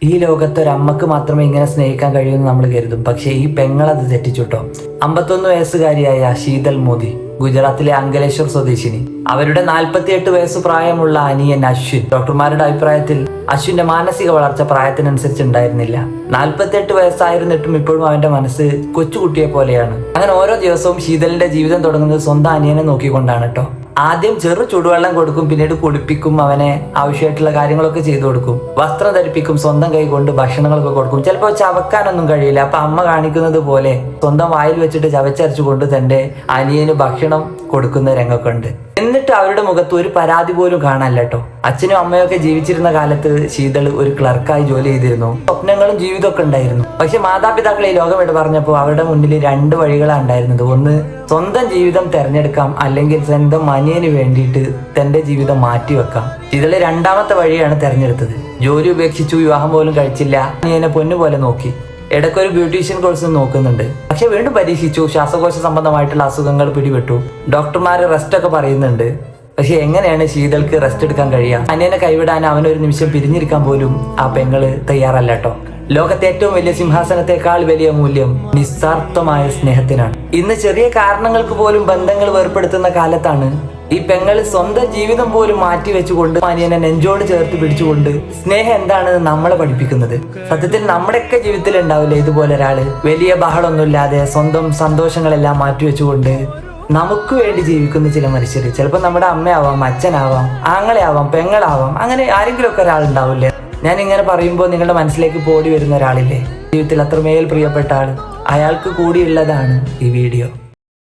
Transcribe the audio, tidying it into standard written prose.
ഈ ലോകത്ത് ഒരമ്മക്ക് മാത്രമേ ഇങ്ങനെ സ്നേഹിക്കാൻ കഴിയുമെന്ന് നമ്മൾ കരുതും. പക്ഷെ ഈ പെങ്ങളത് തെറ്റിച്ചുട്ടോ. 51 വയസ്സുകാരിയായ ശീതൽ മോദി, ഗുജറാത്തിലെ അങ്കലേശ്വർ സ്വദേശിനി. അവരുടെ 48 വയസ്സ് പ്രായമുള്ള അനിയൻ അശ്വിൻ. ഡോക്ടർമാരുടെ അഭിപ്രായത്തിൽ അശ്വിന്റെ മാനസിക വളർച്ച പ്രായത്തിനനുസരിച്ച് ഉണ്ടായിരുന്നില്ല. 48 വയസ്സായിരുന്നിട്ടും ഇപ്പോഴും അവന്റെ മനസ്സ് കൊച്ചുകുട്ടിയെ പോലെയാണ്. അങ്ങനെ ഓരോ ദിവസവും ശീതലിന്റെ ജീവിതം തുടങ്ങുന്നത് സ്വന്തം അനിയനെ നോക്കിക്കൊണ്ടാണ് കേട്ടോ. ആദ്യം ചെറു ചൂടുവെള്ളം കൊടുക്കും, പിന്നീട് കുളിപ്പിക്കും, അവനെ ആവശ്യമായിട്ടുള്ള കാര്യങ്ങളൊക്കെ ചെയ്തു കൊടുക്കും, വസ്ത്രം ധരിപ്പിക്കും, സ്വന്തം കൈ കൊണ്ട് ഭക്ഷണങ്ങളൊക്കെ കൊടുക്കും. ചിലപ്പോൾ ചവക്കാനൊന്നും കഴിയില്ല. അപ്പൊ അമ്മ കാണിക്കുന്നത് പോലെ സ്വന്തം വായിൽ വെച്ചിട്ട് ചവച്ചരച്ചുകൊണ്ട് തന്റെ അനിയന് ഭക്ഷണം കൊടുക്കുന്ന രംഗമൊക്കെ ഉണ്ട്. എന്നിട്ട് അവരുടെ മുഖത്ത് ഒരു പരാതി പോലും കാണാനില്ല കേട്ടോ. അച്ഛനും അമ്മയൊക്കെ ജീവിച്ചിരുന്ന കാലത്ത് ശീതൾ ഒരു ക്ലർക്കായി ജോലി ചെയ്തിരുന്നു. സ്വപ്നങ്ങളും ജീവിതമൊക്കെ ഉണ്ടായിരുന്നു. പക്ഷെ മാതാപിതാക്കളെ ഈ ലോകം വിട്ട് പറഞ്ഞപ്പോൾ അവരുടെ മുന്നിൽ 2 വഴികളാണ് ഉണ്ടായിരുന്നത്. ഒന്ന്, സ്വന്തം ജീവിതം തെരഞ്ഞെടുക്കാം, അല്ലെങ്കിൽ സ്വന്തം അനിയന് വേണ്ടിയിട്ട് തന്റെ ജീവിതം മാറ്റിവെക്കാം. ശീതള് 2ാമത്തെ വഴിയാണ് തെരഞ്ഞെടുത്തത്. ജോലി ഉപേക്ഷിച്ചു, വിവാഹം പോലും കഴിച്ചില്ല, അനിയനെ പൊന്നുപോലെ നോക്കി. ഇടയ്ക്കൊരു ബ്യൂട്ടീഷ്യൻ കോഴ്സ് നോക്കുന്നുണ്ട്. പക്ഷെ വീണ്ടും പരീക്ഷിച്ചു. ശ്വാസകോശ സംബന്ധമായിട്ടുള്ള അസുഖങ്ങൾ പിടിപെട്ടു. ഡോക്ടർമാര് റെസ്റ്റ് ഒക്കെ പറയുന്നുണ്ട്. പക്ഷെ എങ്ങനെയാണ് ശീതൾക്ക് റെസ്റ്റ് എടുക്കാൻ കഴിയുക? അനിയനെ കൈവിടാൻ, അവനൊരു നിമിഷം പിരിഞ്ഞിരിക്കാൻ പോലും ആ പെങ്ങള് തയ്യാറല്ല കേട്ടോ. ലോകത്തെ ഏറ്റവും വലിയ സിംഹാസനത്തെക്കാൾ വലിയ മൂല്യം നിസ്സാർത്ഥമായ സ്നേഹത്തിനാണ്. ഇന്ന് ചെറിയ കാരണങ്ങൾക്ക് പോലും ബന്ധങ്ങൾ വേർപ്പെടുത്തുന്ന കാലത്താണ് ഈ പെങ്ങള് സ്വന്തം ജീവിതം പോലും മാറ്റി വെച്ചുകൊണ്ട് അനിയനെ നെഞ്ചോട് ചേർത്ത് പിടിച്ചുകൊണ്ട് സ്നേഹം എന്താണെന്ന് നമ്മളെ പഠിപ്പിക്കുന്നത്. സത്യത്തിൽ നമ്മുടെയൊക്കെ ജീവിതത്തിൽ ഉണ്ടാവില്ലേ ഇതുപോലെ ഒരാള്, വലിയ ബഹളമൊന്നുമില്ലാതെ സ്വന്തം സന്തോഷങ്ങളെല്ലാം മാറ്റി വെച്ചുകൊണ്ട് നമുക്ക് വേണ്ടി ജീവിക്കുന്ന ചില മനുഷ്യർ. ചിലപ്പോൾ നമ്മുടെ അമ്മയാവാം, അച്ഛനാവാം, ആങ്ങളെയാവാം, പെങ്ങളാവാം, അങ്ങനെ ആരെങ്കിലും ഒക്കെ ഒരാളുണ്ടാവില്ലേ. ഞാൻ ഇങ്ങനെ പറയുമ്പോൾ നിങ്ങളുടെ മനസ്സിലേക്ക് പോടി വരുന്ന ഒരാളില്ലേ ജീവിതത്തിൽ അത്രമേൽ പ്രിയപ്പെട്ട ആൾ, അയാൾക്ക് കൂടിയുള്ളതാണ് ഈ വീഡിയോ.